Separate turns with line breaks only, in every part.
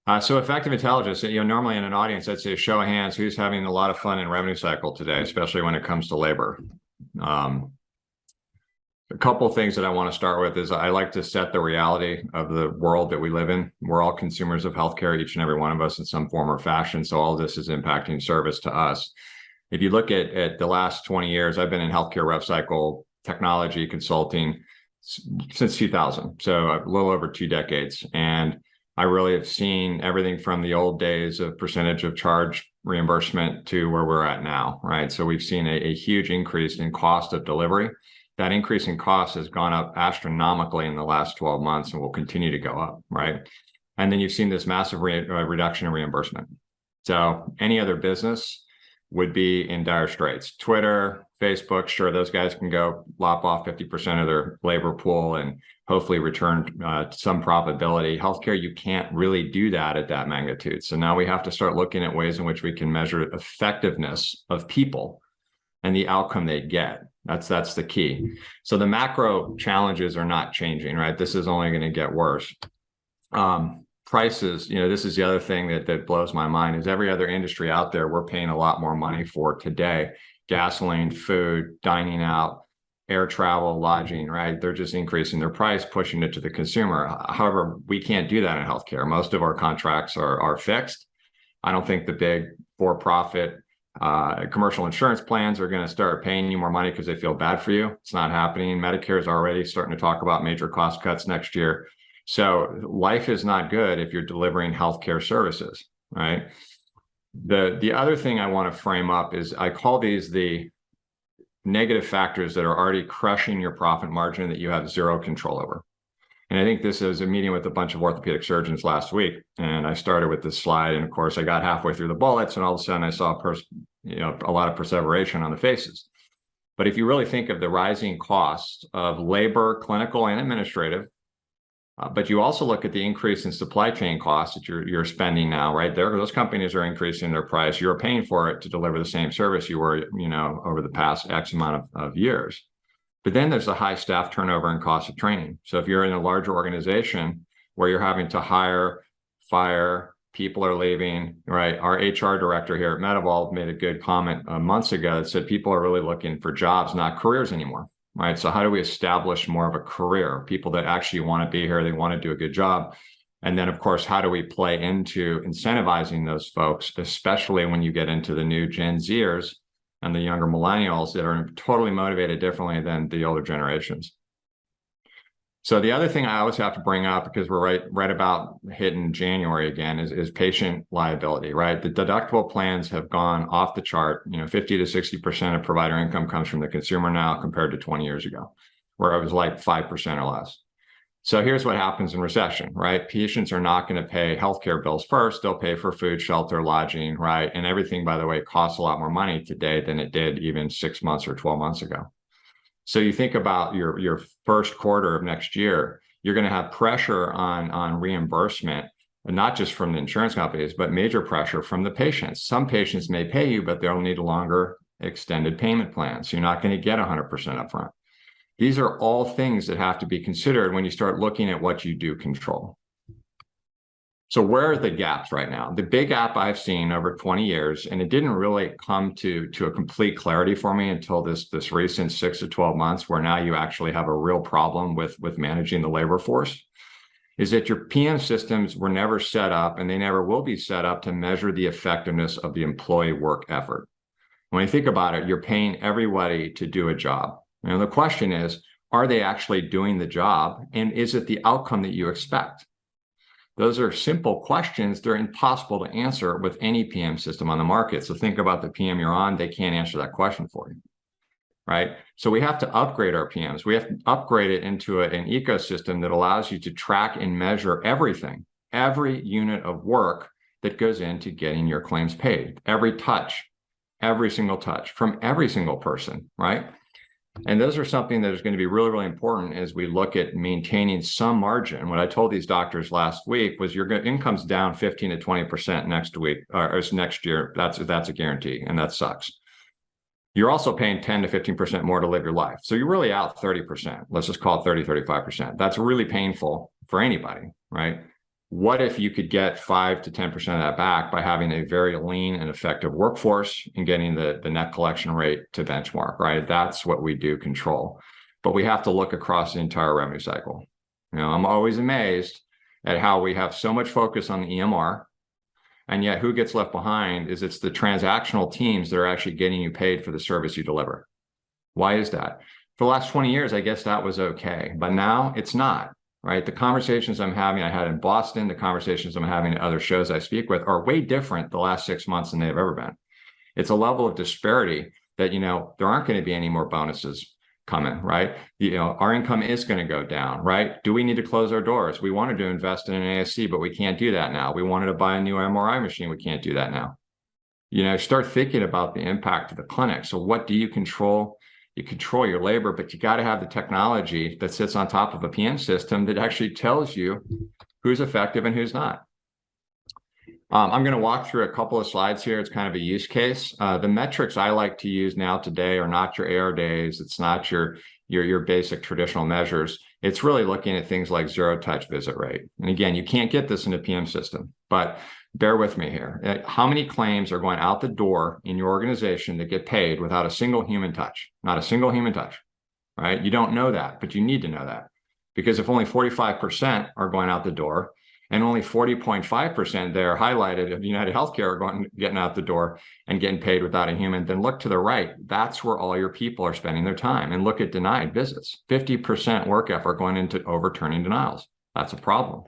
So effective intelligence, normally in an audience, I'd say show of hands, who's having a lot of fun in revenue cycle today, especially when it comes to labor. A couple of things that I want to start with is I like to set the reality of the world that we live in. We're all consumers of healthcare, each and every one of us in some form or fashion. So all this is impacting service to us. If you look at the last 20 years, I've been in healthcare rev cycle technology consulting since 2000. So a little over 2 decades. And I really have seen everything from the old days of percentage of charge reimbursement to where we're at now, right? So we've seen a huge increase in cost of delivery. That increase in cost has gone up astronomically in the last 12 months and will continue to go up, right? And then you've seen this massive reduction in reimbursement. So any other business would be in dire straits. Twitter, Facebook, sure, those guys can go lop off 50% of their labor pool and hopefully return some profitability. Healthcare, you can't really do that at that magnitude. So now we have to start looking at ways in which we can measure effectiveness of people and the outcome they get. That's the key. So the macro challenges are not changing, right? This is only going to get worse. Prices, this is the other thing that blows my mind is every other industry out there, we're paying a lot more money for today. Gasoline, food, dining out, air travel, lodging, right? They're just increasing their price, pushing it to the consumer. However, we can't do that in healthcare. Most of our contracts are fixed. I don't think the big for-profit commercial insurance plans are going to start paying you more money because they feel bad for you. It's not happening. Medicare is already starting to talk about major cost cuts next year. So life is not good if you're delivering healthcare services, right? The other thing I want to frame up is I call these the negative factors that are already crushing your profit margin that you have zero control over. And I think this is a meeting with a bunch of orthopedic surgeons last week. And I started with this slide. And of course, I got halfway through the bullets and all of a sudden I saw a lot of perseveration on the faces. But if you really think of the rising costs of labor, clinical and administrative, but you also look at the increase in supply chain costs that you're spending now, right? Those companies are increasing their price. You're paying for it to deliver the same service you were, over the past X amount of years. But then there's the high staff turnover and cost of training. So if you're in a larger organization where you're having to hire, fire, people are leaving, right? Our HR director here at MedEvolve made a good comment months ago that said people are really looking for jobs, not careers anymore, right? So how do we establish more of a career? People that actually want to be here, they want to do a good job. And then, of course, how do we play into incentivizing those folks, especially when you get into the new Gen Zers and the younger millennials that are totally motivated differently than the older generations. So the other thing I always have to bring up, because we're right about hitting January again, is patient liability, right? The deductible plans have gone off the chart. 50 to 60% of provider income comes from the consumer now compared to 20 years ago, where it was like 5% or less. So here's what happens in recession, right? Patients are not going to pay healthcare bills first. They'll pay for food, shelter, lodging, right? And everything, by the way, costs a lot more money today than it did even 6 months or 12 months ago. So you think about your first quarter of next year, you're going to have pressure on reimbursement, and not just from the insurance companies, but major pressure from the patients. Some patients may pay you, but they'll need a longer extended payment plan. So you're not going to get 100% upfront. These are all things that have to be considered when you start looking at what you do control. So where are the gaps right now? The big gap I've seen over 20 years, and it didn't really come to a complete clarity for me until this recent 6 to 12 months, where now you actually have a real problem with managing the labor force, is that your PM systems were never set up, and they never will be set up to measure the effectiveness of the employee work effort. When you think about it, you're paying everybody to do a job. And the question is, are they actually doing the job? And is it the outcome that you expect? Those are simple questions. They're impossible to answer with any PM system on the market. So think about the PM you're on. They can't answer that question for you, right? So we have to upgrade our PMs. We have to upgrade it into an ecosystem that allows you to track and measure everything, every unit of work that goes into getting your claims paid, every touch, every single touch from every single person, right? And those are something that is going to be really, really important as we look at maintaining some margin. What I told these doctors last week was your income's down 15 to 20% next week or next year. That's a guarantee, and that sucks. You're also paying 10 to 15% more to live your life. So you're really out 30%. Let's just call it 30, 35%. That's really painful for anybody, right? What if you could get 5 to 10% of that back by having a very lean and effective workforce and getting the net collection rate to benchmark, right? That's what we do control. But we have to look across the entire revenue cycle. I'm always amazed at how we have so much focus on the EMR, and yet who gets left behind is it's the transactional teams that are actually getting you paid for the service you deliver. Why is that? For the last 20 years, I guess that was okay, but now it's not. Right? The conversations I had in Boston, the conversations I'm having at other shows I speak with are way different the last 6 months than they've ever been. It's a level of disparity that, there aren't going to be any more bonuses coming, right? Our income is going to go down, right? Do we need to close our doors? We wanted to invest in an ASC, but we can't do that now. We wanted to buy a new MRI machine. We can't do that now. Start thinking about the impact of the clinic. So what do you control? You control your labor, but you got to have the technology that sits on top of a PM system that actually tells you who's effective and who's not. I'm going to walk through a couple of slides here. It's kind of a use case. The metrics I like to use now today are not your AR days. It's not your basic traditional measures. It's really looking at things like zero touch visit rate. And again, you can't get this in a PM system, but bear with me here. How many claims are going out the door in your organization that get paid without a single human touch? Not a single human touch, right? You don't know that, but you need to know that. Because if only 45% are going out the door and only 40.5% there highlighted of United Healthcare are getting out the door and getting paid without a human, then look to the right. That's where all your people are spending their time. And look at denied visits. 50% work effort going into overturning denials. That's a problem.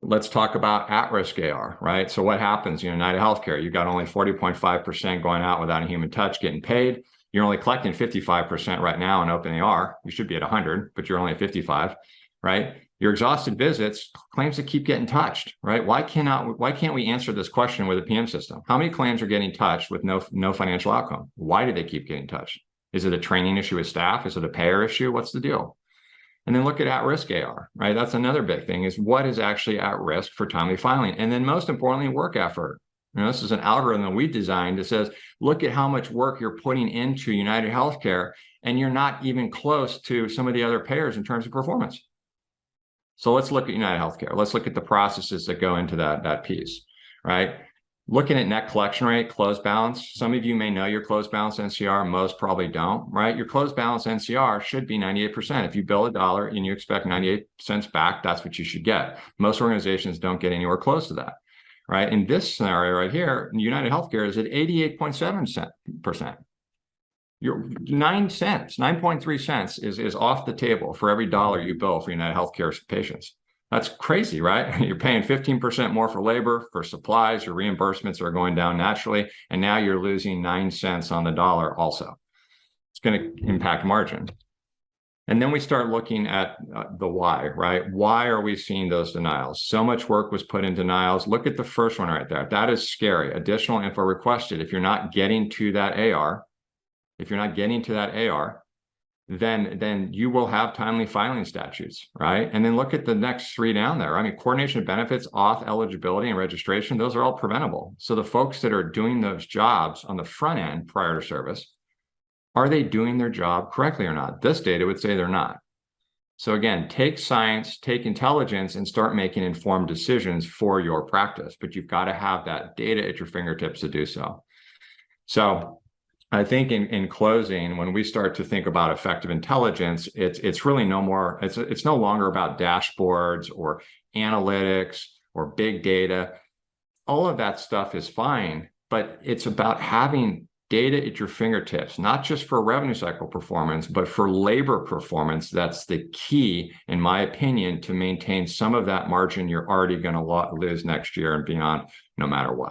Let's talk about at-risk AR, right? So what happens, United Healthcare, you've got only 40.5% going out without a human touch getting paid. You're only collecting 55% right now in open AR. You should be at 100, but you're only at 55, right? Your exhausted visits, claims that keep getting touched, right? Why can't we answer this question with a PM system? How many claims are getting touched with no financial outcome? Why do they keep getting touched? Is it a training issue with staff? Is it a payer issue? What's the deal? And then look at-risk AR, right? That's another big thing, is what is actually at risk for timely filing. And then most importantly, work effort. This is an algorithm that we designed that says, look at how much work you're putting into United Healthcare, and you're not even close to some of the other payers in terms of performance. So let's look at United Healthcare. Let's look at the processes that go into that piece, right? Looking at net collection rate, closed balance. Some of you may know your closed balance NCR, most probably don't, right? Your closed balance NCR should be 98%. If you bill $1 and you expect 98 cents back, that's what you should get. Most organizations don't get anywhere close to that, right? In this scenario right here, United Healthcare is at 88.7%. Your 9 cents, 9.3 cents is off the table for every dollar you bill for United Healthcare's patients. That's crazy, right? You're paying 15% more for labor, for supplies, your reimbursements are going down naturally, and now you're losing 9 cents on the dollar also. It's going to impact margin. And then we start looking at the why, right? Why are we seeing those denials? So much work was put in denials. Look at the first one right there. That is scary. Additional info requested. If you're not getting to that AR, then you will have timely filing statutes, right? And then look at the next three down there. I mean, coordination of benefits, auth eligibility, and registration, those are all preventable. So the folks that are doing those jobs on the front end prior to service, are they doing their job correctly or not? This data would say they're not. So again, take science, take intelligence, and start making informed decisions for your practice, but you've got to have that data at your fingertips to do so. So I think in closing, when we start to think about effective intelligence, it's really it's no longer about dashboards or analytics or big data. All of that stuff is fine, but it's about having data at your fingertips, not just for revenue cycle performance, but for labor performance. That's the key, in my opinion, to maintain some of that margin you're already going to lose next year and beyond, no matter what.